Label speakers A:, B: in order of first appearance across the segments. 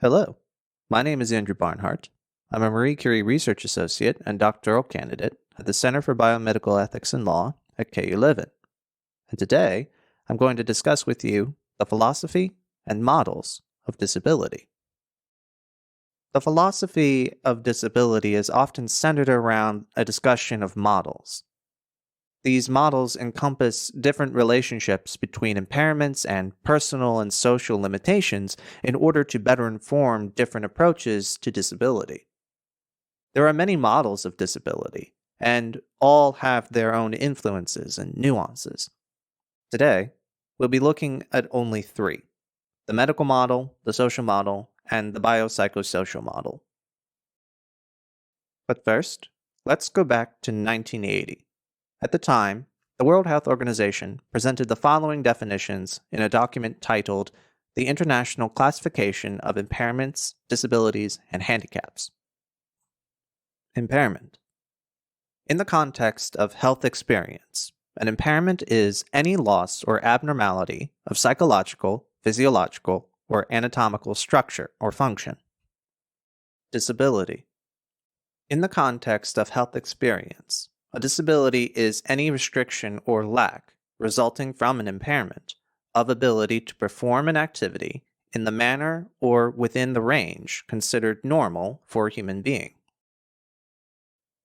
A: Hello, my name is Andrew Barnhart. I'm a Marie Curie Research Associate and Doctoral Candidate at the Center for Biomedical Ethics and Law at KU Leuven. And today, I'm going to discuss with you the philosophy and models of disability. The philosophy of disability is often centered around a discussion of models. These models encompass different relationships between impairments and personal and social limitations in order to better inform different approaches to disability. There are many models of disability, and all have their own influences and nuances. Today, we'll be looking at only three: the medical model, the social model, and the biopsychosocial model. But first, let's go back to 1980. At the time, the World Health Organization presented the following definitions in a document titled The International Classification of Impairments, Disabilities, and Handicaps. Impairment. In the context of health experience, an impairment is any loss or abnormality of psychological, physiological, or anatomical structure or function. Disability. In the context of health experience, a disability is any restriction or lack, resulting from an impairment, of ability to perform an activity in the manner or within the range considered normal for a human being.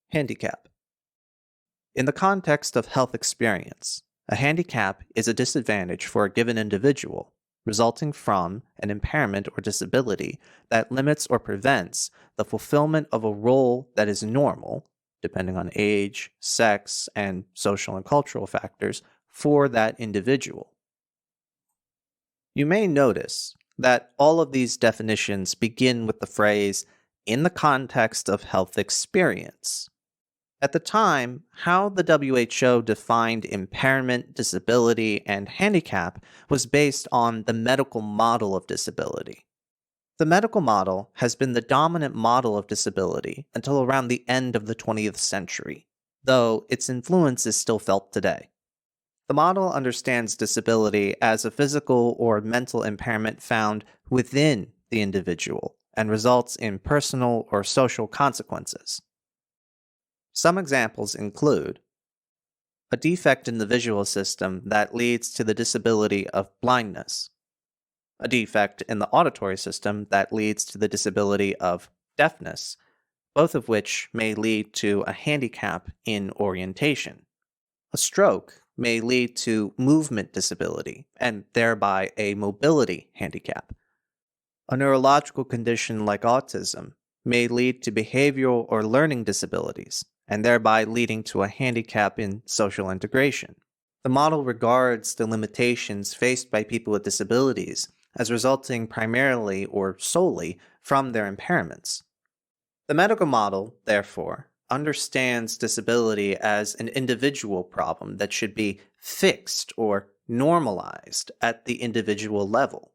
A: Handicap. In the context of health experience, a handicap is a disadvantage for a given individual, resulting from an impairment or disability that limits or prevents the fulfillment of a role that is normal, depending on age, sex, and social and cultural factors, for that individual. You may notice that all of these definitions begin with the phrase, in the context of health experience. At the time, how the WHO defined impairment, disability, and handicap was based on the medical model of disability. The medical model has been the dominant model of disability until around the end of the 20th century, though its influence is still felt today. The model understands disability as a physical or mental impairment found within the individual and results in personal or social consequences. Some examples include a defect in the visual system that leads to the disability of blindness, a defect in the auditory system that leads to the disability of deafness, both of which may lead to a handicap in orientation. A stroke may lead to movement disability and thereby a mobility handicap. A neurological condition like autism may lead to behavioral or learning disabilities and thereby leading to a handicap in social integration. The model regards the limitations faced by people with disabilities as resulting primarily or solely from their impairments. The medical model, therefore, understands disability as an individual problem that should be fixed or normalized at the individual level.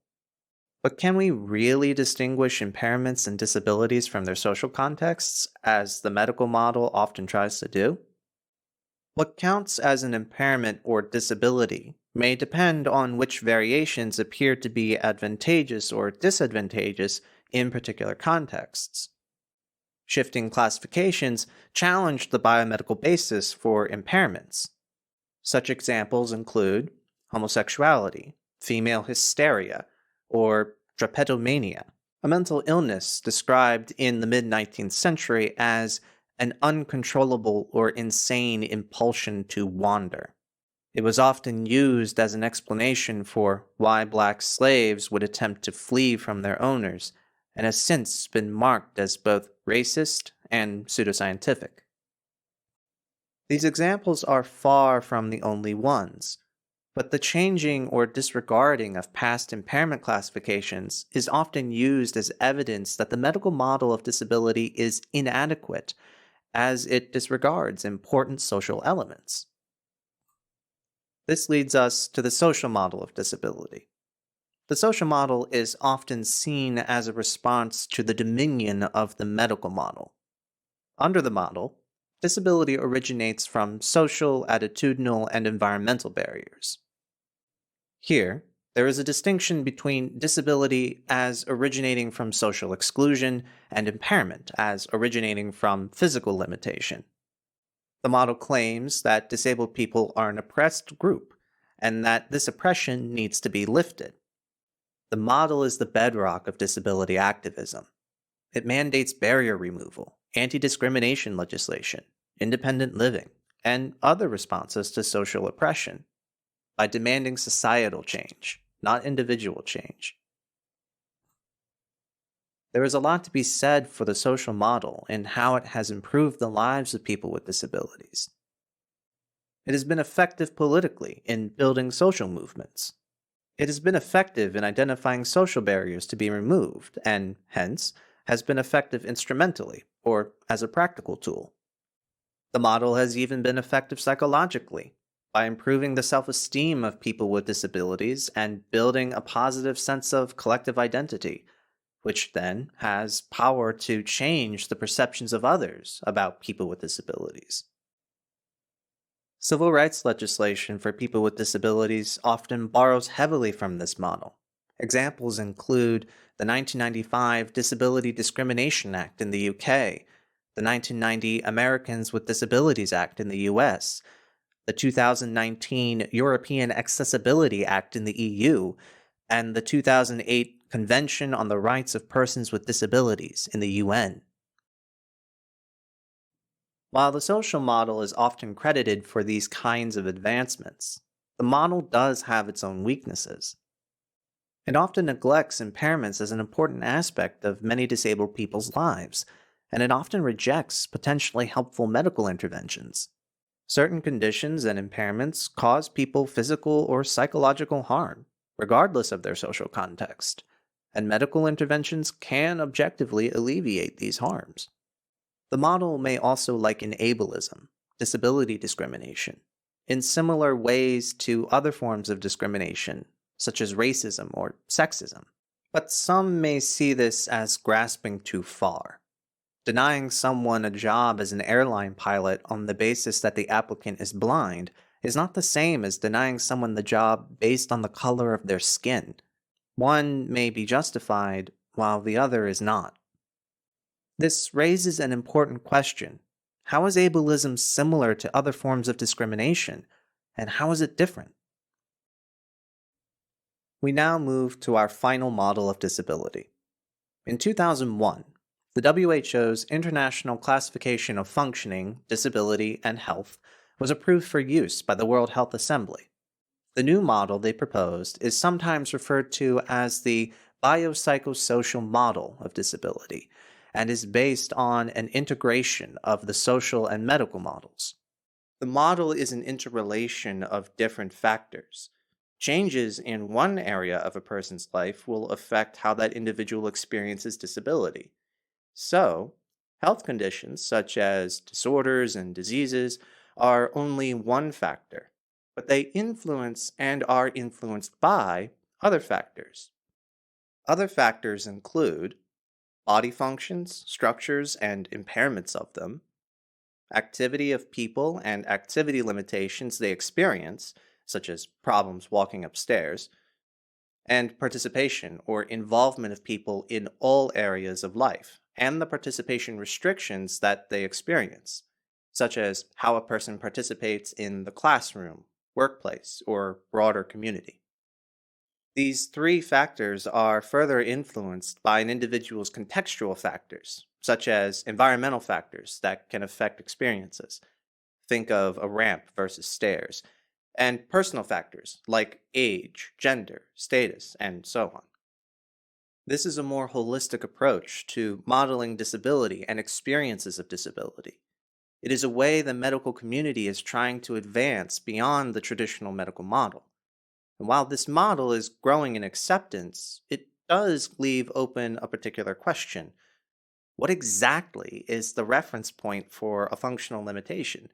A: But can we really distinguish impairments and disabilities from their social contexts, as the medical model often tries to do? What counts as an impairment or disability may depend on which variations appear to be advantageous or disadvantageous in particular contexts. Shifting classifications challenge the biomedical basis for impairments. Such examples include homosexuality, female hysteria, or drapetomania, a mental illness described in the mid-19th century as an uncontrollable or insane impulsion to wander. It was often used as an explanation for why black slaves would attempt to flee from their owners, and has since been marked as both racist and pseudoscientific. These examples are far from the only ones, but the changing or disregarding of past impairment classifications is often used as evidence that the medical model of disability is inadequate, as it disregards important social elements. This leads us to the social model of disability. The social model is often seen as a response to the dominion of the medical model. Under the model, disability originates from social, attitudinal, and environmental barriers. Here, There is a distinction between disability as originating from social exclusion and impairment as originating from physical limitation. The model claims that disabled people are an oppressed group and that this oppression needs to be lifted. The model is the bedrock of disability activism. It mandates barrier removal, anti-discrimination legislation, independent living, and other responses to social oppression by demanding societal change, not individual change. There is a lot to be said for the social model and how it has improved the lives of people with disabilities. It has been effective politically in building social movements. It has been effective in identifying social barriers to be removed, and hence, has been effective instrumentally, or as a practical tool. The model has even been effective psychologically, by improving the self-esteem of people with disabilities and building a positive sense of collective identity, which then has power to change the perceptions of others about people with disabilities. Civil rights legislation for people with disabilities often borrows heavily from this model. Examples include the 1995 Disability Discrimination Act in the UK, the 1990 Americans with Disabilities Act in the US, the 2019 European Accessibility Act in the EU, and the 2008 Convention on the Rights of Persons with Disabilities in the UN. While the social model is often credited for these kinds of advancements, the model does have its own weaknesses. It often neglects impairments as an important aspect of many disabled people's lives, and it often rejects potentially helpful medical interventions. Certain conditions and impairments cause people physical or psychological harm, regardless of their social context, and medical interventions can objectively alleviate these harms. The model may also liken ableism, disability discrimination, in similar ways to other forms of discrimination, such as racism or sexism. But some may see this as grasping too far. Denying someone a job as an airline pilot on the basis that the applicant is blind is not the same as denying someone the job based on the color of their skin. One may be justified, while the other is not. This raises an important question. How is ableism similar to other forms of discrimination, and how is it different? We now move to our final model of disability. In 2001, the WHO's International Classification of Functioning, Disability, and Health was approved for use by the World Health Assembly. The new model they proposed is sometimes referred to as the biopsychosocial model of disability, and is based on an integration of the social and medical models. The model is an interrelation of different factors. Changes in one area of a person's life will affect how that individual experiences disability. So, health conditions such as disorders and diseases are only one factor, but they influence and are influenced by other factors. Other factors include body functions, structures, and impairments of them, activity of people and activity limitations they experience, such as problems walking upstairs, and participation or involvement of people in all areas of life, and the participation restrictions that they experience, such as how a person participates in the classroom, workplace, or broader community. These three factors are further influenced by an individual's contextual factors, such as environmental factors that can affect experiences. Think of a ramp versus stairs, and personal factors like age, gender, status, and so on. This is a more holistic approach to modeling disability and experiences of disability. It is a way the medical community is trying to advance beyond the traditional medical model. And while this model is growing in acceptance, it does leave open a particular question. What exactly is the reference point for a functional limitation?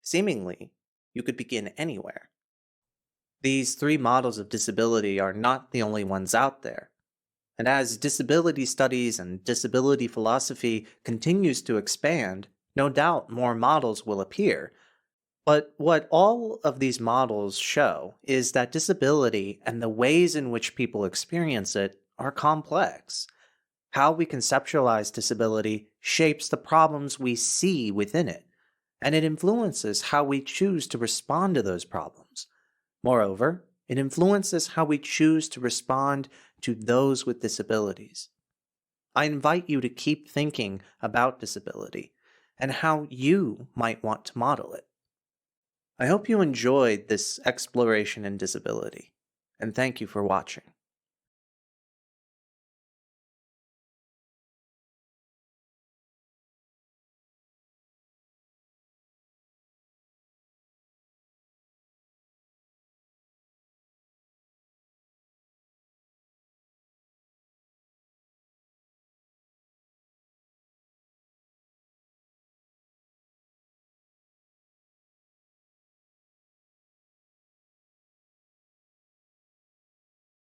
A: Seemingly, you could begin anywhere. These three models of disability are not the only ones out there. And as disability studies and disability philosophy continues to expand, no doubt more models will appear. But what all of these models show is that disability and the ways in which people experience it are complex. How we conceptualize disability shapes the problems we see within it, and it influences how we choose to respond to those problems. Moreover, it influences how we choose to respond to those with disabilities. I invite you to keep thinking about disability and how you might want to model it. I hope you enjoyed this exploration in disability, and thank you for watching.